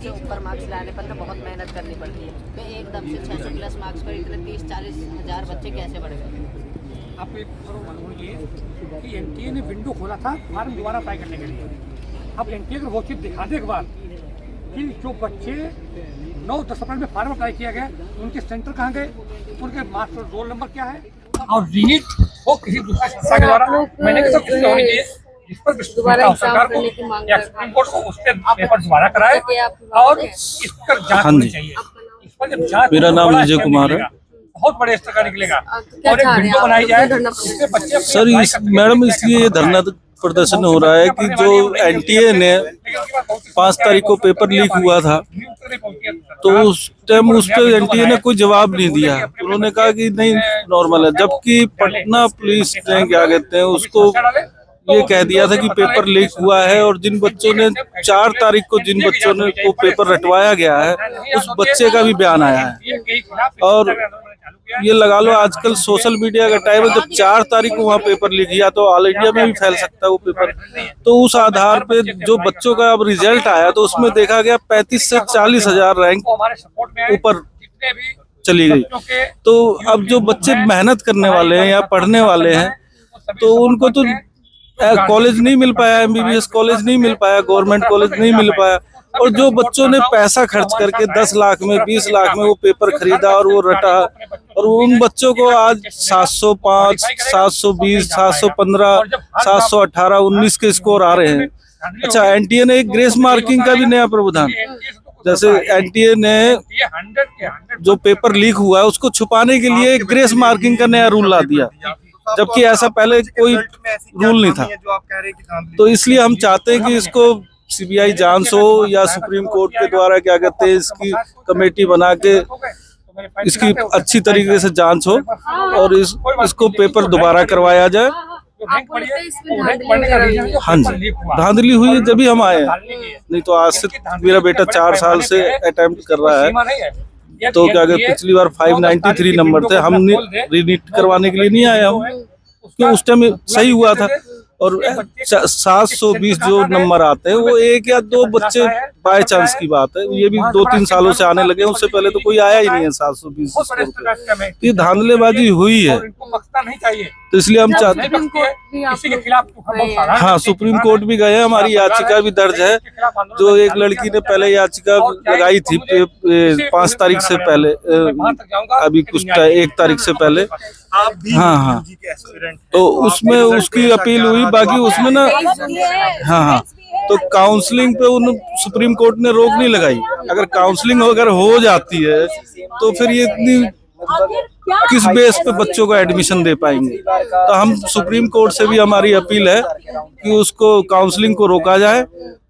से ऊपर मार्क्स लाने पर तो बहुत मेहनत करनी पड़ती है, तो एकदम से 600 प्लस मार्क्स पर इतने 30-40 हज़ार बच्चे कैसे बढ़ गए? आप एक बोलिए कि एनटीए ने विंडो खोला था फॉर्म दोबारा अप्लाई करने के लिए। अब एनटीए को वो चीज़ दिखा दे एक बार कि जो बच्चे 9-10 अप्रैल में फॉर्म अप्लाई किया गया उनके सेंटर कहाँ गए, उनके मास्टर रोल नंबर क्या है, और रीनीट वो किसी दूसरी संस्था के द्वारा मैंने कहा किसी होनी चाहिए जिस पर सरकार को या सुप्रीम कोर्ट को उसके पेपर दोबारा कराए और इस पर जांच होनी चाहिए। इस पर जब जांच, मेरा नाम विजय कुमार है। बहुत बड़े स्तर का निकलेगा और एक विंडो बनाई जाए जिससे बच्चे सर मैडम इसलिए ये धरना प्रदर्शन हो रहा है कि जो एनटीए ने 5 तारीख को पेपर लीक हुआ था तो उस टाइम उस पर एनटीए ने कोई जवाब नहीं दिया। उन्होंने कहा कि नहीं नॉर्मल है, जबकि पटना पुलिस ने क्या कहते हैं उसको ये कह दिया था कि पेपर लीक हुआ है, और जिन बच्चों ने 4 तारीख को जिन बच्चों ने को पेपर रटवाया गया है उस बच्चे का भी बयान आया है। और ये लगा लो आजकल सोशल मीडिया का टाइम है, जब 4 तारीख को वहाँ पेपर लीक किया तो ऑल इंडिया में भी फैल सकता है वो पेपर। तो उस आधार पे जो बच्चों का अब रिजल्ट आया तो उसमें देखा गया 35 से 40 हजार रैंक ऊपर चली गई। तो अब जो बच्चे मेहनत करने वाले हैं या पढ़ने वाले हैं तो उनको तो कॉलेज नहीं मिल पाया, एमबीबीएस कॉलेज नहीं मिल पाया, गवर्नमेंट कॉलेज नहीं मिल पाया। और जो बच्चों ने पैसा खर्च करके 10 लाख में 20 लाख में वो पेपर खरीदा और वो रटा, और उन बच्चों को आज 705, 720, 715, 718, 19 के स्कोर आ रहे हैं। अच्छा, एनटीए ने एक ग्रेस मार्किंग का भी नया प्रावधान, जैसे एनटीए ने जो पेपर लीक हुआ है उसको छुपाने के लिए एक ग्रेस मार्किंग का नया रूल ला दिया, जबकि ऐसा पहले कोई रूल नहीं था। तो इसलिए हम चाहते हैं कि इसको सीबीआई जांच हो या सुप्रीम कोर्ट के द्वारा क्या कहते हैं इसकी कमेटी बना के इसकी अच्छी तरीके से जांच हो और इसको पेपर दोबारा करवाया जाए। हाँ जी, धांधली हुई जब भी हम आए, नहीं तो आज से मेरा बेटा 4 साल से अटेम्प्ट कर रहा है। तो क्या कहते पिछली बार 593 नंबर थे, हम रीनीट करवाने के लिए नहीं आए हम, क्यों उस टाइम सही हुआ था। और 720 जो नंबर आते हैं वो 1 या 2 बच्चे बाय चांस की बात है, ये भी 2-3 सालों से आने लगे, उससे पहले तो कोई आया ही नहीं है 720 स्कोर। ये धांधलेबाजी हुई है, तो इसलिए हम चाहते हैं। हाँ, सुप्रीम कोर्ट भी गए हैं, हमारी याचिका भी दर्ज है। जो एक लड़की ने पहले याचिका लगाई थी 5 तारीख से पहले, अभी कुछ 1 तारीख से पहले, हाँ, तो उसमें उसकी अपील हुई। बाकी उसमें ना हाँ, तो काउंसलिंग पे उन सुप्रीम कोर्ट ने रोक नहीं लगाई। अगर काउंसलिंग अगर हो जाती है तो फिर ये इतनी किस बेस पे बच्चों को एडमिशन दे पाएंगे। तो हम सुप्रीम कोर्ट से भी हमारी अपील है कि उसको काउंसलिंग को रोका जाए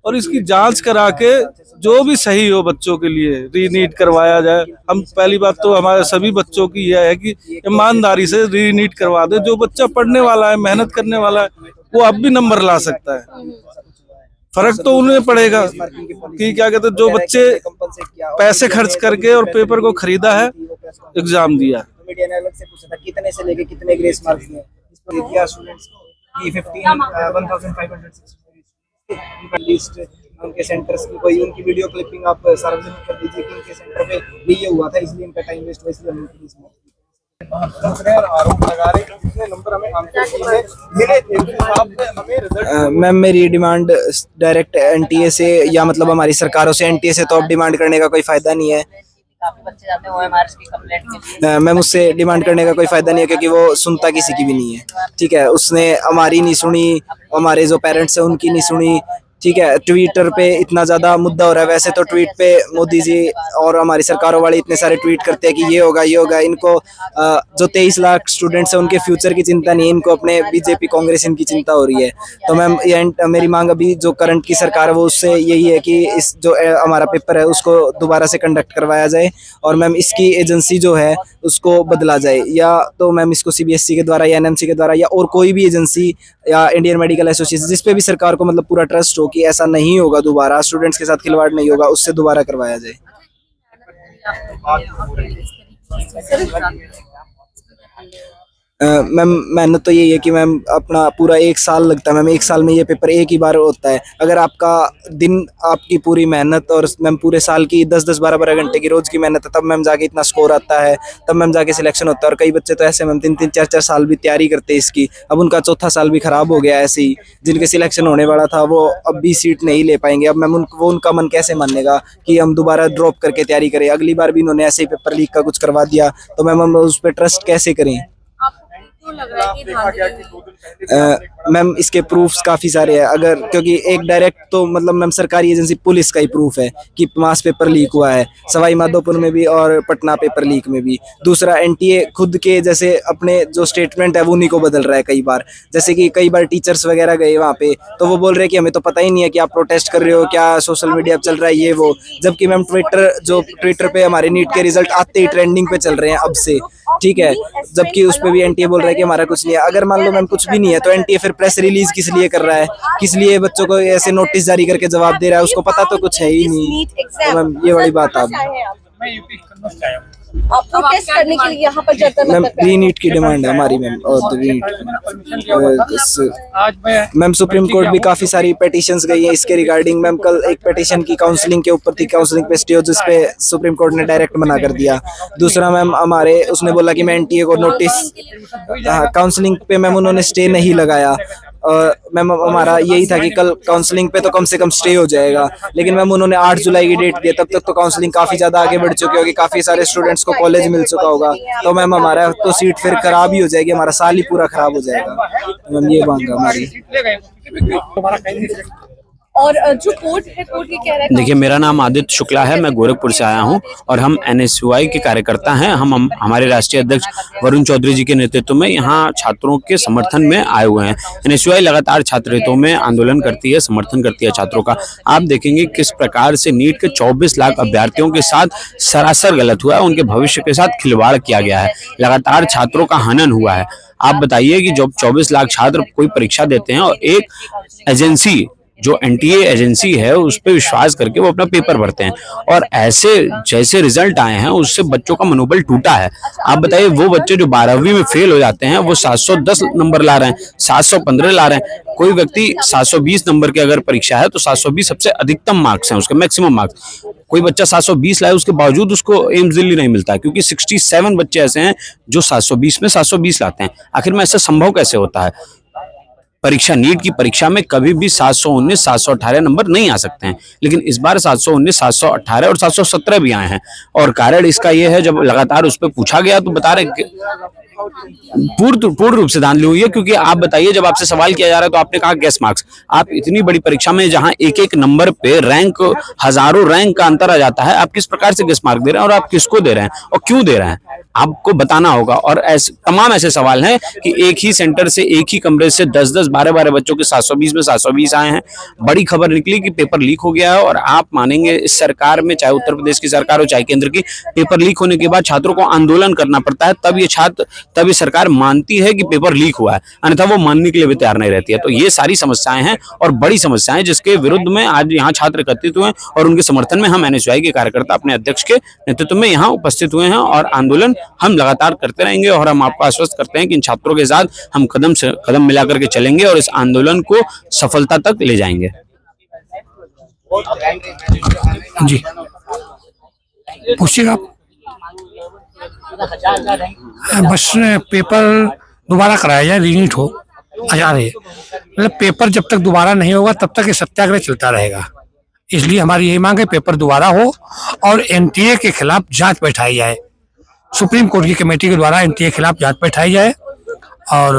और इसकी जांच करा के जो भी सही हो बच्चों के लिए रीनीट करवाया जाए। हम पहली बात तो हमारे सभी बच्चों की यह है कि ईमानदारी से रीनीट करवा दे। जो बच्चा पढ़ने वाला है, मेहनत करने वाला है, वो अब भी नंबर ला सकता है। फर्क तो उन्हें पड़ेगा कि क्या कहते हैं जो बच्चे पैसे खर्च करके और पेपर को खरीदा है, एग्जाम दिया। मीडिया ने अलग से पूछा था कितने से लेके कितने ग्रेस मार्क्स दिए, इस पर दिया स्टूडेंट्स की 15,500 लिस्ट उनके सेंटर्स की कोई उनकी वीडियो क्लिपिंग आप सार्वजनिक कर दीजिए कि उनके सेंटर पे ये हुआ था, इसलिए इनका टाइम वेस्ट हुआ, इसलिए आरोप लगा रहे कितने नंबर हमें मिले थे। मैम, मेरी डिमांड डायरेक्ट एनटीए से या मतलब हमारी सरकारों से, एनटीए से तो अब डिमांड करने का कोई फायदा नहीं है। काफी बच्चे जाते हैं ओएमआरएस की कंप्लेंट के लिए। मैम, उससे डिमांड करने का कोई फायदा नहीं है क्योंकि वो सुनता किसी की भी नहीं है। ठीक है, उसने हमारी नहीं सुनी, हमारे जो पेरेंट्स हैं उनकी नहीं सुनी। ठीक है, ट्विटर पे इतना ज्यादा मुद्दा हो रहा है। वैसे तो ट्वीट पे मोदी जी और हमारी सरकारों वाले इतने सारे ट्वीट करते हैं कि ये होगा ये होगा। इनको जो 23 लाख स्टूडेंट्स हैं उनके फ्यूचर की चिंता नहीं है, इनको अपने बीजेपी कांग्रेस इनकी चिंता हो रही है। तो मैम, मेरी मांग अभी जो करंट की सरकार है वो उससे यही है कि इस जो हमारा पेपर है उसको दोबारा से कंडक्ट करवाया जाए और मैम इसकी एजेंसी जो है उसको बदला जाए, या तो मैम इसको सीबीएसई के द्वारा या एनएमसी के द्वारा या और कोई भी एजेंसी या इंडियन मेडिकल एसोसिएशन जिसपे भी सरकार को मतलब पूरा ट्रस्ट हो कि ऐसा नहीं होगा, दोबारा स्टूडेंट्स के साथ खिलवाड़ नहीं होगा, उससे दोबारा करवाया जाए। मैम मेहनत तो यही है कि मैम अपना पूरा 1 साल लगता है मैम, 1 साल में ये पेपर एक ही बार होता है। अगर आपका दिन आपकी पूरी मेहनत और मैम पूरे साल की 10-10 12-12 घंटे की रोज की मेहनत है, तब मैम जाके इतना स्कोर आता है, तब मैम जाके सिलेक्शन होता है। और कई बच्चे तो ऐसे मैम 3-3 4-4 साल भी तैयारी करते हैं इसकी, अब उनका चौथा साल भी खराब हो गया ऐसे ही। जिनके सिलेक्शन होने वाला था वो अब भी सीट नहीं ले पाएंगे। अब मैम वो उनका मन कैसे मानेगा कि हम दोबारा ड्रॉप करके तैयारी करें। अगली बार भी इन्होंने ऐसे ही पेपर लीक का कुछ करवा दिया तो मैम हम उस पर ट्रस्ट कैसे करें। क्यों लग रहा है कि धांधली? मैम इसके प्रूफ्स काफ़ी सारे हैं। अगर क्योंकि एक डायरेक्ट तो मतलब मैम सरकारी एजेंसी पुलिस का ही प्रूफ है कि मास पेपर लीक हुआ है, सवाई माधोपुर में भी और पटना पेपर लीक में भी। दूसरा एनटीए खुद के जैसे अपने जो स्टेटमेंट है वो उन्हीं को बदल रहा है कई बार। जैसे कि कई बार टीचर्स वगैरह गए वहाँ पे तो वो बोल रहे हैं कि हमें तो पता ही नहीं है कि आप प्रोटेस्ट कर रहे हो, क्या सोशल मीडिया पे चल रहा है ये वो। जबकि मैम ट्विटर पे हमारे नीट के रिजल्ट आते ही ट्रेंडिंग पे चल रहे हैं अब से, ठीक है। जबकि उस पर भी एनटीए बोल रहा है कि हमारा कुछ नहीं है। अगर मान लो मैम कुछ भी नहीं है तो एनटीए फिर प्रेस रिलीज किस लिए कर रहा है, किस लिए बच्चों को ऐसे नोटिस जारी करके जवाब दे रहा है, उसको पता तो कुछ है ही नहीं। तो मैम ये बड़ी बात है। मैं यूपी कन्नौज से आया हूँ। आप प्रोटेस्ट करने के लिए यहाँ पर जंतर मैम मंतर री नीट की डिमांड है हमारी मैम। और आज मैं मैम सुप्रीम कोर्ट भी काफी सारी पेटिशंस गई हैं इसके रिगार्डिंग। मैम कल एक पेटिशन की काउंसलिंग के ऊपर थी, काउंसलिंग पे स्टे हो जिस पे सुप्रीम कोर्ट ने डायरेक्ट मना कर दिया। दूसरा मैम हमारे उसने बोला कि मैं एनटीए को नोटिस, काउंसलिंग पे मैम उन्होंने स्टे नहीं लगाया। मैम हमारा यही था कि कल काउंसलिंग पे तो कम से कम स्टे हो जाएगा, लेकिन मैम उन्होंने 8 जुलाई की डेट दी। तब तक तो काउंसलिंग काफी ज्यादा आगे बढ़ चुकी होगी, काफी सारे स्टूडेंट्स को कॉलेज मिल चुका होगा। तो मैम हमारा तो सीट फिर खराब ही हो जाएगी, हमारा साल ही पूरा खराब हो जाएगा। मैम ये मांग है हमारी। तुम्हारा कहीं नहीं सकता। और जो कोर्ट है, कोर्ट ये कह रहा है। देखिए, मेरा नाम आदित्य शुक्ला है, मैं गोरखपुर से आया हूं और हम एनएसयूआई के कार्यकर्ता हैं। हम हमारे राष्ट्रीय अध्यक्ष वरुण चौधरी जी के नेतृत्व में यहाँ छात्रों के समर्थन में आए हुए हैं। एनएसयूआई लगातार छात्र हितों में आंदोलन करती है, समर्थन करती है छात्रों का। आप देखेंगे किस प्रकार से नीट के 24 लाख अभ्यर्थियों के साथ सरासर गलत हुआ है, उनके भविष्य के साथ खिलवाड़ किया गया है, लगातार छात्रों का हनन हुआ है। आप बताइए कि जब 24 लाख छात्र कोई परीक्षा देते हैं और एक एजेंसी जो एनटीए एजेंसी है उस पर विश्वास करके वो अपना पेपर भरते हैं और ऐसे जैसे रिजल्ट आए हैं उससे बच्चों का मनोबल टूटा है। आप बताइए, वो बच्चे जो 12वीं में फेल हो जाते हैं वो 710 नंबर ला रहे हैं, 715 ला रहे हैं। कोई व्यक्ति 720 नंबर की अगर परीक्षा है तो 720 सबसे अधिकतम मार्क्स हैं, उसके मैक्सिमम मार्क्स। कोई बच्चा 720 लाए उसके बावजूद उसको एम्स दिल्ली नहीं मिलता, क्योंकि 67 बच्चे ऐसे हैं जो 720 में 720 लाते हैं। आखिर में ऐसा संभव कैसे होता है? परीक्षा, नीट की परीक्षा में कभी भी 719, 718 नंबर नहीं आ सकते हैं, लेकिन इस बार 719, 718 और 717 भी आए हैं। और कारण इसका यह है, जब लगातार उस पर पूछा गया तो बता रहे पूर्ण रूप से धांधली हुई है। क्योंकि आप बताइए, जब आपसे सवाल किया जा रहा है तो आपने कहा गेस मार्क्स। आप इतनी बड़ी परीक्षा में जहां एक एक नंबर पे रैंक, हजारों रैंक का अंतर आ जाता है, आप किस प्रकार से गेस मार्क दे रहे हैं और आप किसको दे रहे हैं और क्यों दे रहे हैं, आपको बताना होगा। और ऐसे तमाम ऐसे सवाल हैं कि एक ही सेंटर से, एक ही कमरे से 10-10, 12-12 बच्चों के 720 में 720 आए हैं। बड़ी खबर निकली कि पेपर लीक हो गया है। और आप मानेंगे, इस सरकार में, चाहे उत्तर प्रदेश की सरकार हो चाहे केंद्र की, पेपर लीक होने के बाद छात्रों को आंदोलन करना पड़ता है, तब ये सरकार मानती है कि पेपर लीक हुआ है, अन्यथा वो मानने के लिए भी तैयार नहीं रहती है। तो ये सारी समस्याएं हैं और बड़ी समस्याएं, जिसके विरुद्ध में आज यहाँ छात्र एकत्रित हुए हैं और उनके समर्थन में हम एनएसयूआई के कार्यकर्ता अपने अध्यक्ष के नेतृत्व में यहाँ उपस्थित हुए हैं। और आंदोलन हम लगातार करते रहेंगे और हम आपको आश्वस्त करते हैं कि इन छात्रों के साथ हम कदम से कदम मिलाकर के चलेंगे और इस आंदोलन को सफलता तक ले जाएंगे। जी पूछिएगा। बस पेपर दोबारा कराया जाए, रीनीट हो हजार है। मतलब पेपर जब तक दोबारा नहीं होगा तब तक ये सत्याग्रह चलता रहेगा। इसलिए हमारी यही मांग है, पेपर दोबारा हो और एनटीए के खिलाफ जांच बैठाई जाए। सुप्रीम कोर्ट की कमेटी के द्वारा एनटीए के खिलाफ जांच बैठाई जाए और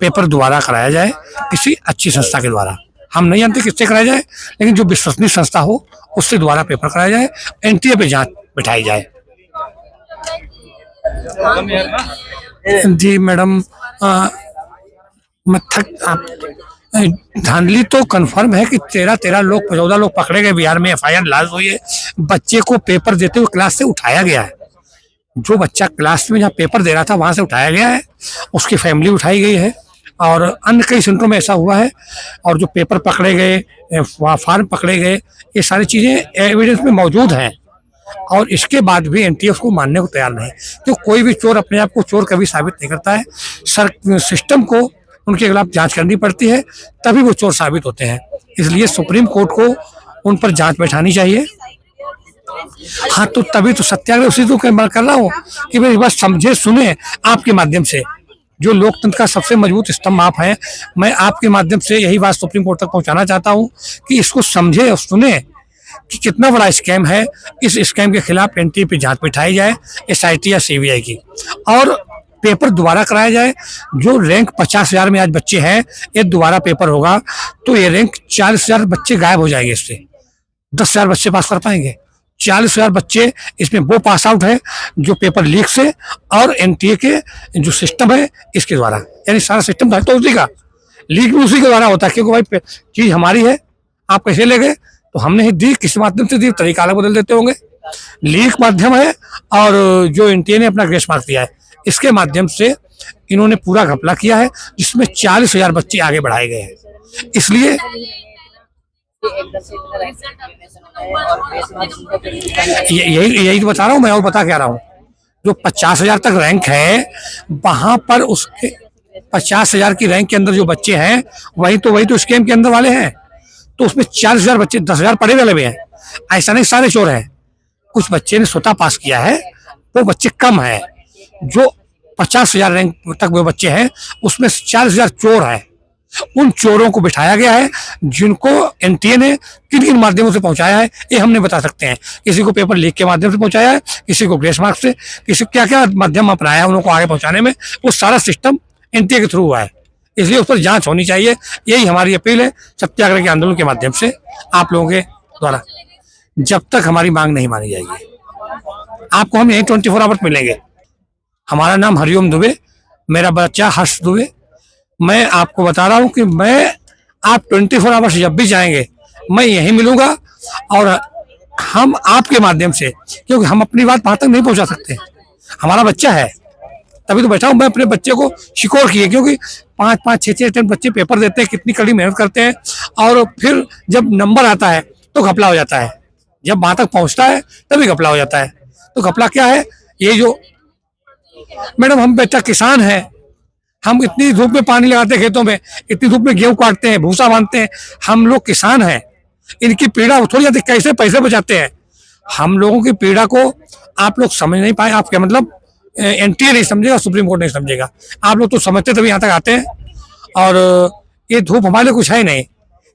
पेपर दोबारा कराया जाए किसी अच्छी संस्था के द्वारा। हम नहीं जानते किससे कराया जाए, लेकिन जो विश्वसनीय संस्था हो उससे दोबारा पेपर कराया जाए, एनटीए पे जांच बैठाई जाए। जी मैडम, धांधली तो कंफर्म है कि 13 लोग, 14 लोग पकड़े गए। बिहार में एफआईआर लॉन्च हुई है। बच्चे को पेपर देते हुए क्लास से उठाया गया है। जो बच्चा क्लास में जहाँ पेपर दे रहा था वहां से उठाया गया है, उसकी फैमिली उठाई गई है। और अन्य कई सेंटरों में ऐसा हुआ है। और जो पेपर पकड़े गए, फॉर्म पकड़े गए, ये सारी चीजें एविडेंस में मौजूद हैं। और इसके बाद भी एनटीए उसको मानने को तैयार नहीं। तो कोई भी चोर अपने आप को चोर कभी साबित नहीं करता है। सिस्टम को उनके खिलाफ जांच करनी पड़ती है, तभी वो चोर साबित होते हैं। इसलिए सुप्रीम कोर्ट को उन पर जांच बैठानी चाहिए। हाँ, तो तभी तो सत्याग्रह उसी तो कर रहा हूँ कि भाई बस समझे सुने आपके माध्यम से, जो लोकतंत्र का सबसे मजबूत स्तंभ आप हैं, मैं आपके माध्यम से यही बात सुप्रीम कोर्ट तक पहुंचाना चाहता हूं कि इसको समझे और सुने कि कितना बड़ा स्कैम है। इस स्कैम के खिलाफ एनटीए पे जांच बिठाई जाए, एसआईटी या सीबीआई की, और पेपर दोबारा कराया जाए। जो रैंक 50,000 में आज बच्चे हैं, ये दोबारा पेपर होगा तो ये रैंक 40,000 बच्चे गायब हो जाएंगे। इससे 10,000 बच्चे पास कर पाएंगे। 40,000 बच्चे इसमें वो पास आउट है जो पेपर लीक से और एनटीए के जो सिस्टम है इसके द्वारा, यानी सारा सिस्टम था तो उसी का लीक भी उसी के द्वारा होता है। क्योंकि भाई चीज हमारी है, आप कैसे ले गए, तो हमने ही दी, किस माध्यम से दी, तरीका अलग बदल देते होंगे। लीक माध्यम है और जो एनटीए ने अपना ग्रेस मार्क दिया है, इसके माध्यम से इन्होंने पूरा घपला किया है, जिसमें 40,000 बच्चे आगे बढ़ाए गए हैं। इसलिए यही तो बता रहा हूँ मैं, और बता क्या रहा हूँ। जो 50,000 तक रैंक है, वहां पर उसके 50,000 की रैंक के अंदर जो बच्चे हैं वही तो स्कैम के अंदर वाले हैं। तो उसमें 40,000 बच्चे, 10,000 पढ़े वाले भी हैं। ऐसा नहीं सारे चोर हैं, कुछ बच्चे ने स्वतः पास किया है, वो बच्चे कम है। जो 50,000 रैंक तक वो बच्चे हैं, उसमें 40,000 चोर हैं। उन चोरों को बिठाया गया है, जिनको एनटीए ने किन किन माध्यमों से पहुंचाया है ये हमने बता सकते हैं। किसी को पेपर लीक के माध्यम से पहुंचाया है, किसी को ग्रेस मार्क से, किसी क्या क्या माध्यम अपनाया है उनको आगे पहुंचाने में, वो सारा सिस्टम एनटीए के थ्रू हुआ है। इसलिए उस पर जांच होनी चाहिए। यही हमारी अपील है सत्याग्रह के आंदोलन के माध्यम से आप लोगों के द्वारा। जब तक हमारी मांग नहीं मानी जाएगी, आपको हम यही 24 आवर्स मिलेंगे। हमारा नाम हरिओम दुबे, मेरा बच्चा हर्ष दुबे। मैं आपको बता रहा हूं कि आप 24 आवर्स जब भी जाएंगे मैं यहीं मिलूंगा, और हम आपके माध्यम से, क्योंकि हम अपनी बात वहां तक नहीं पहुंचा सकते, हमारा बच्चा है, तभी तो बैठा हूं। मैं अपने बच्चे को सिक्योर किए, क्योंकि 5-5, 6-6 बच्चे पेपर देते हैं, कितनी कड़ी मेहनत करते हैं, और फिर जब नंबर आता है तो घपला हो जाता है। जब वहां तक पहुंचता है तभी घपला हो जाता है। तो घपला क्या है, ये जो मैडम, हम बेटा किसान है, हम इतनी धूप में पानी लगाते हैं खेतों में, इतनी धूप में गेहूं काटते हैं, भूसा बांधते हैं, हम लोग किसान हैं। इनकी पीड़ा थोड़ी जाती, कैसे पैसे बचाते हैं। हम लोगों की पीड़ा को आप लोग समझ नहीं पाए। आप क्या मतलब, एनटीए नहीं समझेगा, सुप्रीम कोर्ट नहीं समझेगा, आप लोग तो समझते तभी यहाँ तक आते हैं। और ये धूप हमारे लिए कुछ है नहीं,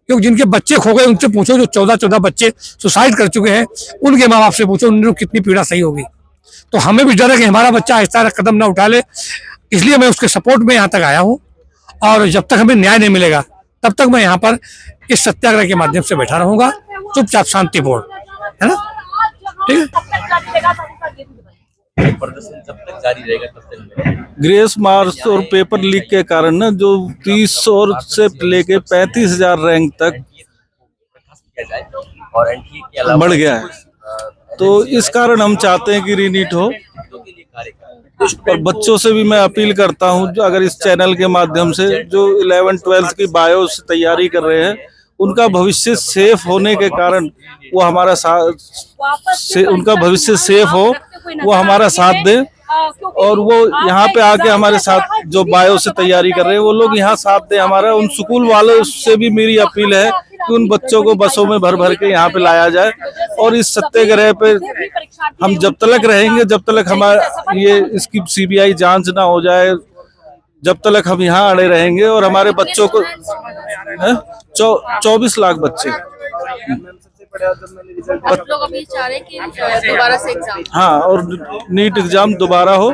क्योंकि जिनके बच्चे खो गए उनसे पूछो, जो 14 बच्चे सुसाइड कर चुके हैं, उनके माँ बाप से पूछो उन्हें कितनी पीड़ा सही होगी। तो हमें भी डर है कि हमारा बच्चा आहिस्ता कदम ना उठा ले, इसलिए मैं उसके सपोर्ट में यहाँ तक आया हूँ। और जब तक हमें न्याय नहीं मिलेगा तब तक मैं यहाँ पर इस सत्याग्रह के माध्यम से बैठा रहूंगा, चुपचाप शांतिपूर्ण, है ना, ठीक है। प्रदर्शन जब तक जारी रहेगा तब तक ग्रेस मार्क्स और पेपर लीक के कारण ना, जो 30 और से लेके 35,000 रैंक तक और एनटीए के अलावा बढ़ गया है। तो इस कारण हम चाहते हैं कि रीनीट हो। और बच्चों से भी मैं अपील करता हूं, जो अगर इस चैनल के माध्यम से जो 11-12 की बायो से तैयारी कर रहे हैं, उनका भविष्य सेफ होने के कारण वो हमारा साथ, उनका भविष्य सेफ हो, वो हमारा साथ दे। और वो यहाँ पे आके हमारे साथ जो बायो से तैयारी कर रहे हैं, वो लोग यहाँ साथ दे हमारा। उन स्कूल वालों से भी मेरी अपील है कि उन बच्चों को बसों में भर भर के यहाँ पे लाया जाए। और इस सत्याग्रह पे हम जब तक रहेंगे, जब तक हमारा ये इसकी सीबीआई जांच ना हो जाए, जब तक हम यहाँ अड़े रहेंगे। और हमारे बच्चों को 24 लाख बच्चे, आप लोग अभी चाह रहे हैं कि दोबारा से एग्जाम, हाँ, और नीट एग्जाम दोबारा हो।